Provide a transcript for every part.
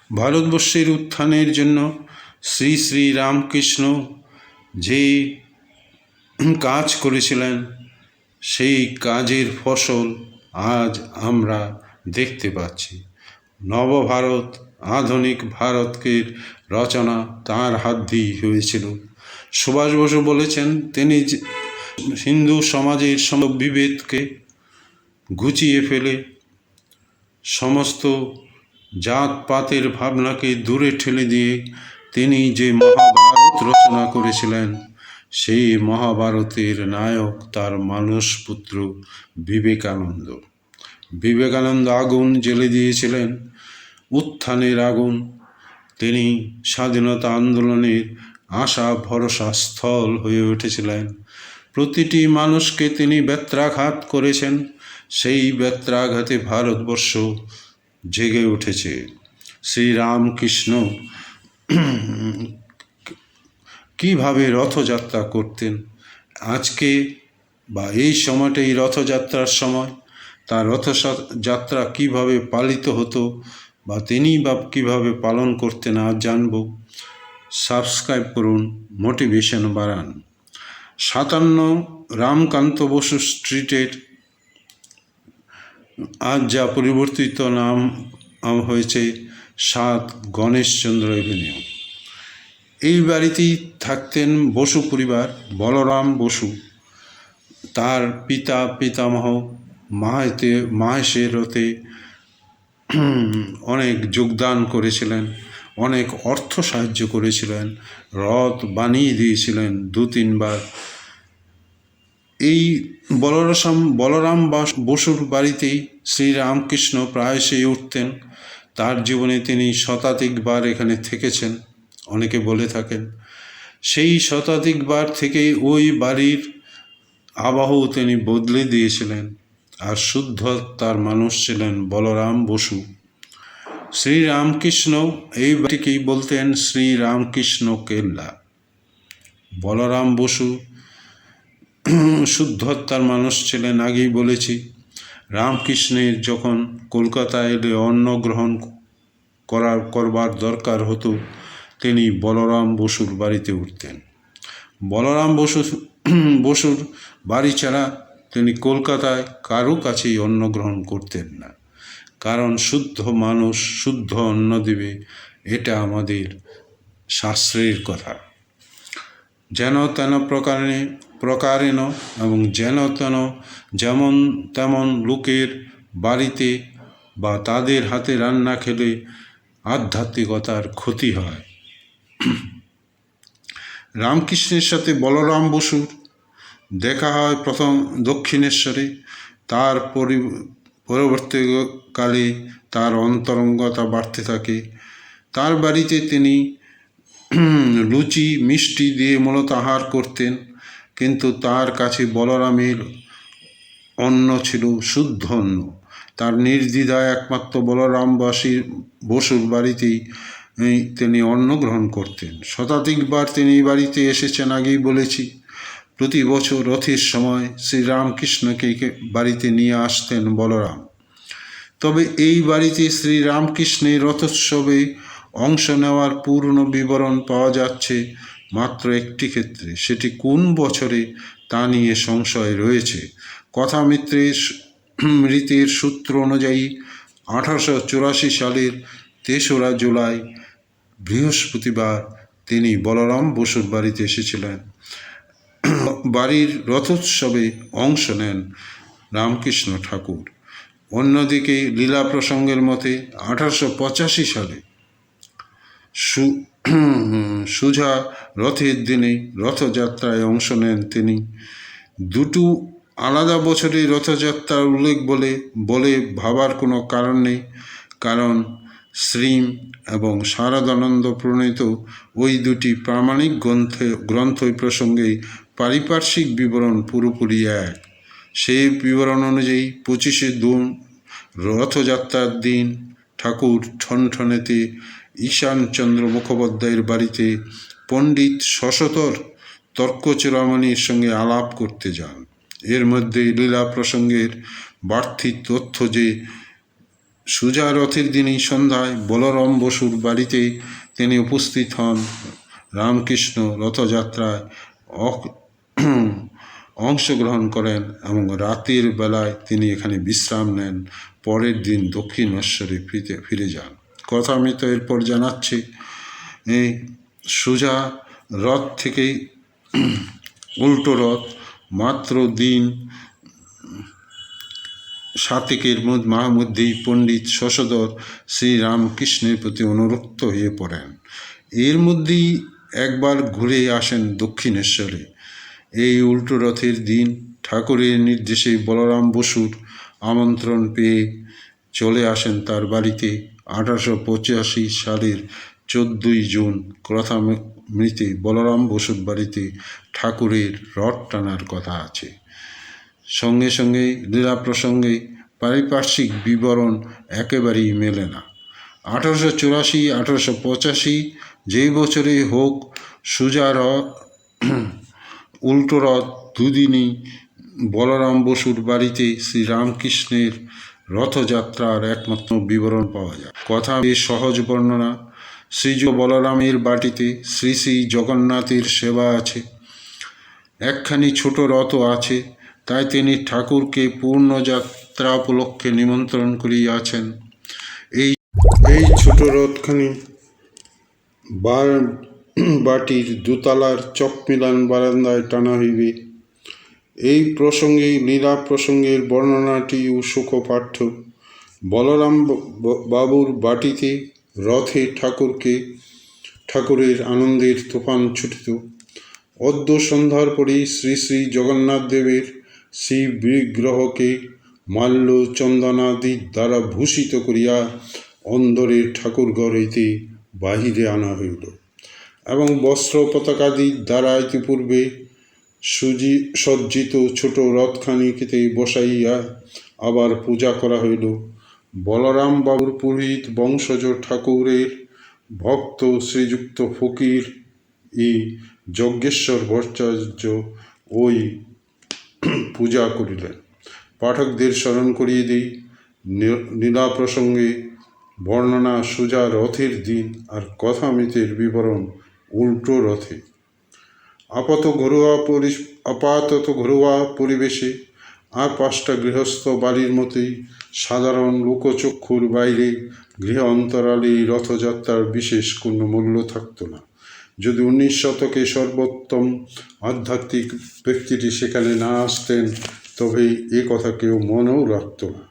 ভারতবর্ষের উত্থানের জন্য শ্রী শ্রী রামকৃষ্ণ যে কাজ করেছিলেন সেই কাজের ফসল আজ আমরা দেখতে পাচ্ছি। নবভারত, আধুনিক ভারতকের রচনা তাঁর হাত দিয়েই হয়েছিল। সুভাষ বসু বলেছেন, তিনি হিন্দু সমাজের বিভেদকে ঘুচিয়ে ফেলে সমস্ত জাতপাতের ভাবনাকে দূরে ঠেলে দিয়ে তিনি যে মহাভারত রচনা করেছিলেন, সেই মহাভারতের নায়ক তার মানসপুত্র বিবেকানন্দ। বিবেকানন্দ আগুন জ্বেলে দিয়েছিলেন, উত্থানের আগুন। তিনি স্বাধীনতা আন্দোলনের আশা ভরসা স্থল হয়ে উঠেছিলেন। প্রতিটি মানুষকে তিনি বেত্রাঘাত করেছেন। সেই বেত্রাঘাতে ভারতবর্ষ জেগে উঠেছে। শ্রীরামকৃষ্ণ কীভাবে রথযাত্রা করতেন, আজকে বা এই সময়টাই রথযাত্রার সময়, তার রথযাত্রা কীভাবে পালিত হতো বা তিনি বা কীভাবে পালন করতেন আজ জানব। সাবস্ক্রাইব করুন, মোটিভেশন বাড়ান। 57 রামকান্ত বসু স্ট্রিটের আজ যা পরিবর্তিত নাম হয়েছে 7 গণেশচন্দ্র এভিনিউ। এই বাড়িতেই থাকতেন বসু পরিবার। বলরাম বসু তার পিতা পিতামহ মাহেশের রথে অনেক যোগদান করেছিলেন, অনেক অর্থ সাহায্য করেছিলেন, রথ বানিয়ে দিয়েছিলেন 2-3 বার। এই বলরাম বসুর বাড়িতেই শ্রীরামকৃষ্ণ প্রায়শই উঠতেন। তার জীবনে তিনি শতাধিকবার এখানে থেকেছেন, অনেকে বলে থাকেন। সেই শতাধিকবার থেকে ওই বাড়ির আবহ তিনি বদলে দিয়েছিলেন। আর শুদ্ধ তার মানুষ ছিলেন বলরাম বসু। শ্রীরামকৃষ্ণ এই বাড়িকেই বলতেন শ্রীরামকৃষ্ণ কেল্লা। বলরাম বসু শুদ্ধত্মার মানুষ ছিলেন, আগেই বলেছি। রামকৃষ্ণের যখন কলকাতায় এলে অন্ন গ্রহণ করবার দরকার হতো, তিনি বলরাম বসুর বাড়িতে উঠতেন। বলরাম বসুর বাড়ি ছাড়া তিনি কলকাতায় কারো কাছেই অন্ন গ্রহণ করতেন না, কারণ শুদ্ধ মানুষ শুদ্ধ অন্ন দেবে, এটা আমাদের শাস্ত্রের কথা। যেন তেন প্রকারেণ এবং যেন তেন যেমন তেমন লোকের বাড়িতে বা তাদের হাতে রান্না খেলে আধ্যাত্মিকতার ক্ষতি হয়। রামকৃষ্ণের সাথে বলরাম বসুর দেখা হয় প্রথম দক্ষিণেশ্বরে। তার পরবর্তীকালে তার অন্তরঙ্গতা বাড়তে থাকে। তার বাড়িতে তিনি লুচি মিষ্টি দিয়ে মূলত আহার করতেন, কিন্তু তার কাছে বলরামের অন্ন ছিল শুদ্ধ অন্ন। তার নির্দ্বিধায় একমাত্র বলরাম বসুর বাড়িতেই তিনি অন্ন গ্রহণ করতেন। শতাধিকবার তিনি এই বাড়িতে এসেছেন, আগেই বলেছি। প্রতি বছর রথের সময় শ্রীরামকৃষ্ণকে বাড়িতে নিয়ে আসতেন বলরাম। তবে এই বাড়িতে শ্রীরামকৃষ্ণের রথোৎসবে অংশ নেওয়ার পূর্ণ বিবরণ পাওয়া যাচ্ছে মাত্র একটি ক্ষেত্রে। সেটি কোন বছরে তা নিয়ে সংশয় রয়েছে। মৃতের সূত্র অনুযায়ী 1884 সালের 3রা জুলাই বৃহস্পতিবার তিনি বলরাম বসুর বাড়িতে এসেছিলেন। বাড়ির রথোৎসবে অংশ নেন রামকৃষ্ণ ঠাকুর। অন্যদিকে লীলা প্রসঙ্গের মতে 1885 সালে সুজা রথের দিনে রথযাত্রায় অংশ নেন তিনি। দুটো আলাদা বছরে রথযাত্রার উল্লেখ বলে ভাবার কোনো কারণ নেই, কারণ শ্রীম এবং শারদানন্দ প্রণীত ওই দুটি প্রামাণিক গ্রন্থই প্রসঙ্গে পারিপার্শ্বিক বিবরণ পুরোপুরি এক। সেই বিবরণ অনুযায়ী 25শে জুন রথযাত্রার দিন ঠাকুর ঠনঠনেতে ঈশানচন্দ্র মুখোপাধ্যায়ের বাড়িতে পণ্ডিত শশধর তর্কচূড়ামণির সঙ্গে আলাপ করতে যান। এর মধ্যে লীলা প্রসঙ্গের বাড়তি তথ্য যে সুজা রথের দিনই সন্ধ্যায় বলরাম বসুর বাড়িতে তিনি উপস্থিত হন। রামকৃষ্ণ রথযাত্রায় অংশগ্রহণ করেন এবং রাতের বেলায় তিনি এখানে বিশ্রাম নেন। পরের দিন দক্ষিণেশ্বরে ফিরে যান। কথা আমি তো এরপর জানাচ্ছি। এই সুজা রথ থেকেই উল্টো রথ মাত্র দিন 7 মধ্যেই পণ্ডিত শশধর শ্রীরামকৃষ্ণের প্রতি অনুরক্ত হয়ে পড়েন। এর মধ্যেই একবার ঘুরে আসেন দক্ষিণেশ্বরে। এই উল্টো রথের দিন ঠাকুরের নির্দেশে বলরাম বসুর আমন্ত্রণ পেয়ে চলে আসেন তার বাড়িতে। 1885 সালের 14 জুন ক্রথামৃতে বলরাম বসুর বাড়িতে ঠাকুরের রথ টানার কথা আছে। সঙ্গে সঙ্গে লীলা প্রসঙ্গে পারিপার্শ্বিক বিবরণ একেবারেই মেলে না। 1884, 1885 যেই বছরে হোক, সুজার উল্টো রথ দুদিনই বলরাম বসুর বাড়িতে শ্রীরামকৃষ্ণের রথযাত্রার একমাত্র বিবরণ পাওয়া যায়। কথা বেশ সহজ বর্ণনা। শ্রীযুক্ত বলরামের বাটিতে শ্রী শ্রী জগন্নাথের সেবা আছে, একখানি ছোট রথও আছে। তাই তিনি ঠাকুরকে পূর্ণযাত্রা উপলক্ষে নিমন্ত্রণ করিয়াছেন। এই ছোট রথখানি বাটির দোতলার চকমিলান বারান্দায় টানা হইবে। এই প্রসঙ্গে লীলা প্রসঙ্গের বর্ণনাটিও সুখপাঠ্য। বলরাম বাবুর বাটিতে রথে ঠাকুরের আনন্দের তুফান ছুটিত। অদ্য সন্ধ্যার পরেই শ্রী শ্রী জগন্নাথ দেবের শ্রী বিগ্রহকে মাল্য চন্দনাদি দ্বারা ভূষিত করিয়া অন্দরের ঠাকুরঘর হইতে বাহিরে আনা হইল এবং বস্ত্র পতাকাদির দ্বারা ইতিপূর্বে সজ্জিত ছোট রথখানিতে বসাইয়া আবার পূজা করা হইল। বলরাম বাবুর পুরোহিত বংশজ ঠাকুরের ভক্ত শ্রীযুক্ত ফকির যজ্ঞেশ্বর ভট্টাচার্য ওই পূজা করিলেন। পাঠকদের স্মরণ করিয়ে দিই লীলা প্রসঙ্গে বর্ণনা সুজা রথের দিন আর কথামৃতের বিবরণ উল্টো রথে। আপাতত ঘরোয়া পরিবেশে আর 5টা গৃহস্থ বাড়ির মতোই সাধারণ লোকচক্ষুর বাইরে গৃহ অন্তরালে এই রথযাত্রার বিশেষ কোনো মূল্য থাকত না। যদি 19 শতকে সর্বোত্তম আধ্যাত্মিক ব্যক্তিটি সেখানে না আসতেন, তবে এ কথা কেউ মনেও রাখত না।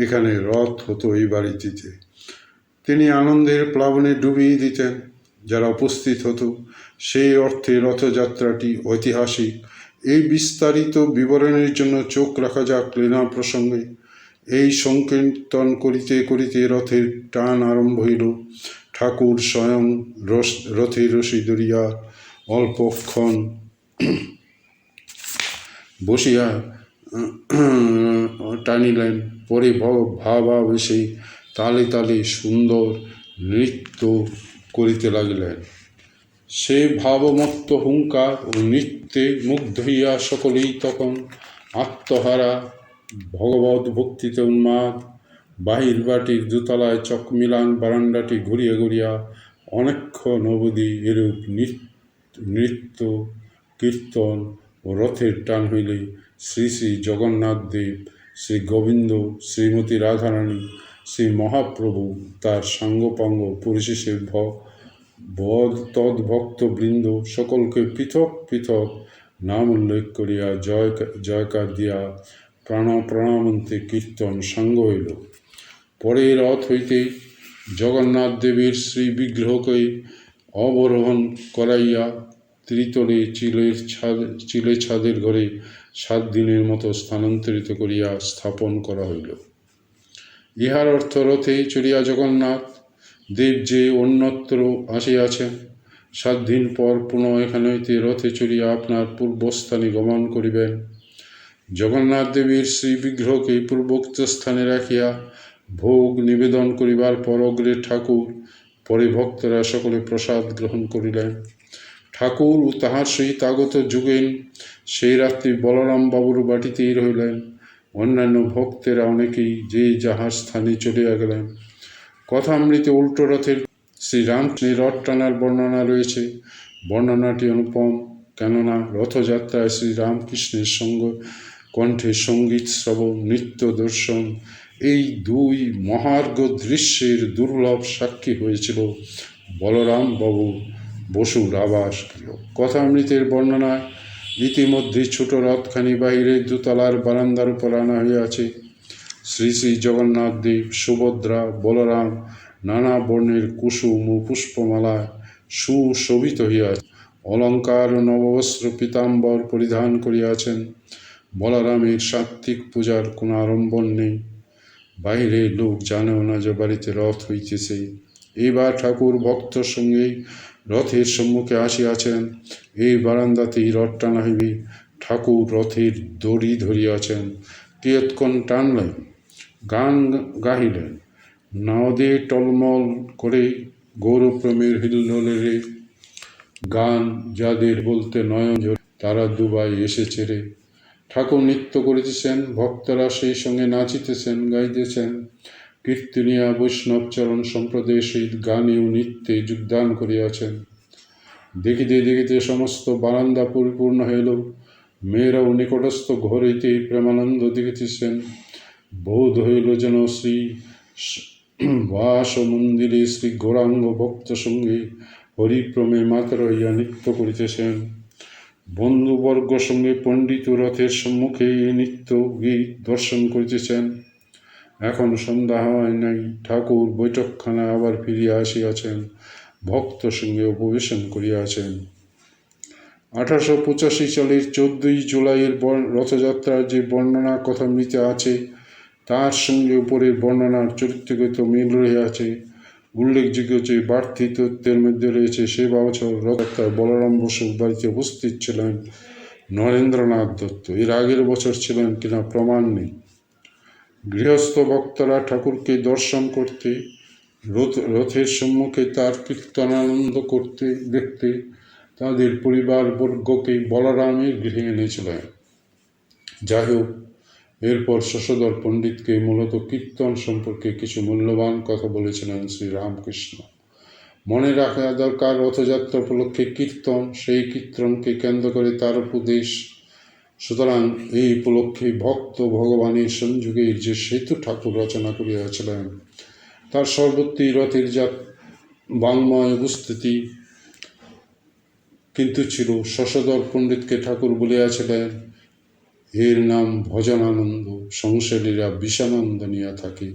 এখানে রথ হতো এই বাড়িটিতে। তিনি আনন্দের প্লাবনে ডুবিয়ে দিতেন যারা উপস্থিত হতো। সেই অর্থে রথযাত্রাটি ঐতিহাসিক। এই বিস্তারিত বিবরণের জন্য চোখ রাখা যাক লীলা প্রসঙ্গে। এই সংকীর্তন করিতে করিতে রথের টান আরম্ভ হইল। ঠাকুর স্বয়ং রথের রশি ধরিয়া অল্পক্ষণ বসিয়া টানিলেন। পরে ভাবাবেশে তালে তালে সুন্দর নৃত্য করিতে লাগিলেন। সে ভাবমত্ত হুঙ্কার ও নৃত্যে মুগ্ধ হইয়া সকলেই তখন আত্মহারা, ভগবত ভক্তিতে উন্মাদ। বাহির বাটির দোতলায় চকমিলান বারান্দাটি ঘুরিয়া ঘুরিয়া অনেকক্ষণ অবধি এরূপ নৃত্য কীর্তন ও রথের টান হইলে শ্রী শ্রী জগন্নাথ দেব, শ্রী গোবিন্দ, শ্রীমতী রাধারানী, শ্রী মহাপ্রভু, তার সাঙ্গপাঙ্গ, পরিশেষে তদ্ভক্তবৃন্দ সকলকে পৃথক পৃথক নাম উল্লেখ করিয়া জয়কার দিয়া প্রণামন্তে কীর্তন সাঙ্গ হইল। পরে রথ হইতে জগন্নাথ দেবের শ্রী বিগ্রহকে অবরোহণ করাইয়া ত্রিতলে চিলে ছাদের ঘরে 7 দিনের মতো স্থানান্তরিত করিয়া স্থাপন করা হইল। ইহার অর্থ রথে চড়িয়া জগন্নাথ দেব যে অন্যত্র আসিয়াছেন, 7 দিন পর পুনঃ এখান হইতে রথে চড়িয়া আপনার পূর্বস্থানে গমন করিবেন। জগন্নাথ দেবের শ্রী বিগ্রহকে পূর্বোক্ত স্থানে রাখিয়া ভোগ নিবেদন করিবার পর অগ্রে ঠাকুর, পরে ভক্তরা সকলে প্রসাদ গ্রহণ করিলেন। ঠাকুর ও তাহার সহিত আগত যুগেন সেই রাত্রি বলরাম বাবুর বাটিতেই রহিলেন। অন্যান্য ভক্তেরা অনেকেই যে যাহার স্থানে চলিয়া গেলেন। কথামৃতে উল্টো রথের শ্রীরামকৃষ্ণের রথ টানার বর্ণনা রয়েছে। বর্ণনাটি অনুপম, কেননা রথযাত্রায় শ্রীরামকৃষ্ণের কণ্ঠে সঙ্গীত শ্রবণ, নৃত্য দর্শন, এই দুই মহার্ঘ দৃশ্যের দুর্লভ সাক্ষী হয়েছিল বলরাম বাবু বসুর আবাস গৃহ। কথামৃতের বর্ণনায় ইতিমধ্যে ছোট রথখানি বাহিরে দোতলার বারান্দার উপর আনা হইয়াছে। শ্রী শ্রী জগন্নাথ দেব, সুভদ্রা, বলরাম নানা বর্ণের কুসুম ও পুষ্পমালায় সুশোভিত হইয়াছে। অলঙ্কার ও নববস্ত্র পীতাম্বর পরিধান করিয়াছেন। বলরামের সাত্ত্বিক পূজার কোনো আড়ম্বর নেই। বাহিরে লোক জানেও না যে বাড়িতে রথ হইতেছে। এইবার ঠাকুর ভক্ত সঙ্গেই রথের সম্মুখে আসিয়াছেন। এই বারান্দাতেই রথ টানা হইবে। ঠাকুর রথের দড়ি ধরিয়াছেন। কিয়ৎক্ষণ টানলেন, গান গাহিলেন, নাদে টলমল করে গৌরপ্রেমের হিল্লোলে গান, যাদের বলতে নয়ন ঝরে তারা দুবাই এসেছে রে। ঠাকুর নৃত্য করিতেছেন, ভক্তরা সেই সঙ্গে নাচিতেছেন, গাইতেছেন। কীর্তনিয়া বৈষ্ণবচরণ সম্প্রদায়ের সহিত গানে ও নৃত্যে যোগদান করিয়াছেন। দেখিতে দেখিতে সমস্ত বারান্দা পরিপূর্ণ হইল। মেয়েরাও নিকটস্থ ঘর হইতে প্রেমানন্দ দেখিতেছেন। বোধ হইল যেন শ্রী বাস মন্দিরে শ্রী গৌরাঙ্গ ভক্ত সঙ্গে হরিপ্রমে মাতার হইয়া নৃত্য করিতেছেন। বন্ধুবর্গ সঙ্গে পণ্ডিত রথের সম্মুখে নৃত্য গীত দর্শন করিতেছেন। এখন সন্ধ্যা হয় নাই। ঠাকুর বৈঠকখানায় আবার ফিরিয়া আসিয়াছেন, ভক্ত সঙ্গে উপবেশন করিয়াছেন। 1885 সালের 14 জুলাইয়ের রথযাত্রার যে বর্ণনা কথামৃতে আছে, তার সঙ্গে উপরের বর্ণনার চরিত্রগত মিল রহিয়াছে। উল্লেখযোগ্য যে বাড়তি তথ্যের মধ্যে রয়েছে, সে বছর রথযাত্রায় বলরাম বসুর বাড়িতে উপস্থিত ছিলেন নরেন্দ্রনাথ দত্ত। এর আগের বছর ছিলেন কিনা প্রমাণ নেই। গৃহস্থ ভক্তরা ঠাকুরকে দর্শন করতে, রথের সম্মুখে তার কীর্তনানন্দ করতে দেখতে তাদের পরিবারবর্গকে বলরামের গৃহে এনেছিলেন। যাই হোক, এরপর শশধর পণ্ডিতকে মূলত কীর্তন সম্পর্কে কিছু মূল্যবান কথা বলেছিলেন শ্রীরামকৃষ্ণ। মনে রাখা দরকার, রথযাত্রা উপলক্ষে কীর্তন, সেই কীর্তনকে কেন্দ্র করে তার উপদেশ। সুতরাং এই উপলক্ষে ভক্ত ভগবানের সংযোগের যে সেতু ঠাকুর রচনা করিয়াছিলেন, তার সর্বত্রই রথের বাংময় উপস্থিতি কিন্তু ছিল। শশধর পণ্ডিতকে ঠাকুর বলিয়াছিলেন, এর নাম ভজনানন্দ, সংসারীরা বিষানন্দ নিয়ে থাকে।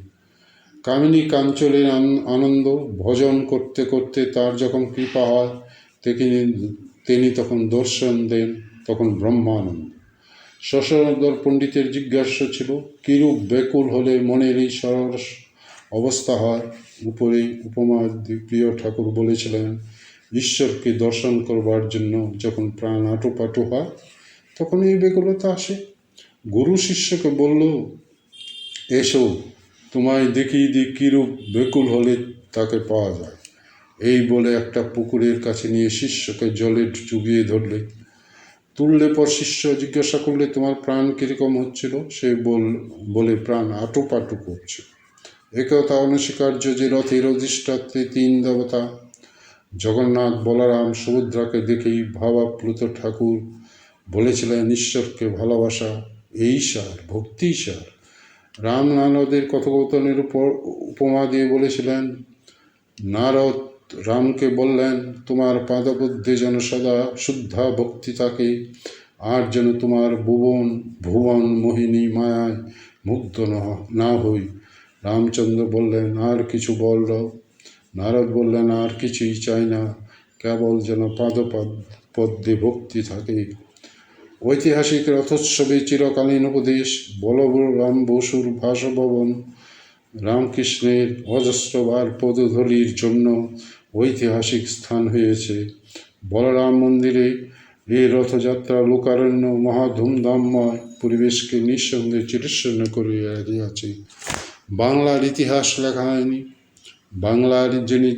কামিনী কাঞ্চলের আনন্দ ভজন করতে করতে তার যখন কৃপা হয়, তিনি তখন দর্শন দেন, তখন ব্রহ্মানন্দ। শশধর পণ্ডিতের জিজ্ঞাসা ছিল, কিরূপ ব্যাকুল হলে মনের এই সরস অবস্থা হয়? উপরে উপমা প্রিয় ঠাকুর বলেছিলেন, ঈশ্বরকে দর্শন করবার জন্য যখন প্রাণ আটুপাটু হয়, তখন এই ব্যাকুলতা আসে। গুরু শিষ্যকে বলল, এসো তোমায় দেখিয়ে দিই কিরূপ ব্যাকুল হলে তাকে পাওয়া যায়। এই বলে একটা পুকুরের কাছে নিয়ে শিষ্যকে জলে চুবিয়ে ধরলে। তুললে পর শিষ্য জিজ্ঞাসা করলে, তোমার প্রাণ কীরকম হচ্ছিল? সে বলে প্রাণ আটুপাটু করছে। একথা অনস্বীকার্য যে রথের অধিষ্ঠাত্রী 3 দেবতা জগন্নাথ, বলরাম, সুভদ্রাকে দেখেই ভাবাপ্লুত ঠাকুর বলেছিলেন, ঈশ্বরকে ভালোবাসা এই সার, ভক্তি সার। রাম নারদের কথোপকথনের উপমা দিয়ে বলেছিলেন, নারদ রামকে বললেন, তোমার পাদপদ্মে যেন সদা শুদ্ধা ভক্তি থাকে, আর যেন তোমার ভুবন মোহিনী মায়ায় মুগ্ধ না হই। রামচন্দ্র বললেন, আর কিছু বল। নারদ বললেন, আর কিছুই চাই না, কেবল যেন পদ্মে ভক্তি থাকে। ঐতিহাসিক রথোৎসবে চিরকালীন উপদেশ। বলরাম বসুর বাসভবন রামকৃষ্ণের অজস্রবার পদধূলির জন্য ঐতিহাসিক স্থান হয়েছে। বলরাম মন্দিরে এই রথযাত্রা লোকারণ্য মহাধুমধামময় পরিবেশকে নিঃসন্দেহে চিরস্বর্ণ করিয়া দিয়াছে। বাংলার ইতিহাস লেখা হয়নি। বাংলার যিনি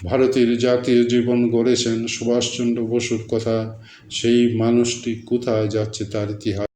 ভারতের জাতীয় জীবন গড়েছেন সুভাষচন্দ্র বসুর কথা, সেই মানুষটি কোথায় যাচ্ছে তার ইতিহাস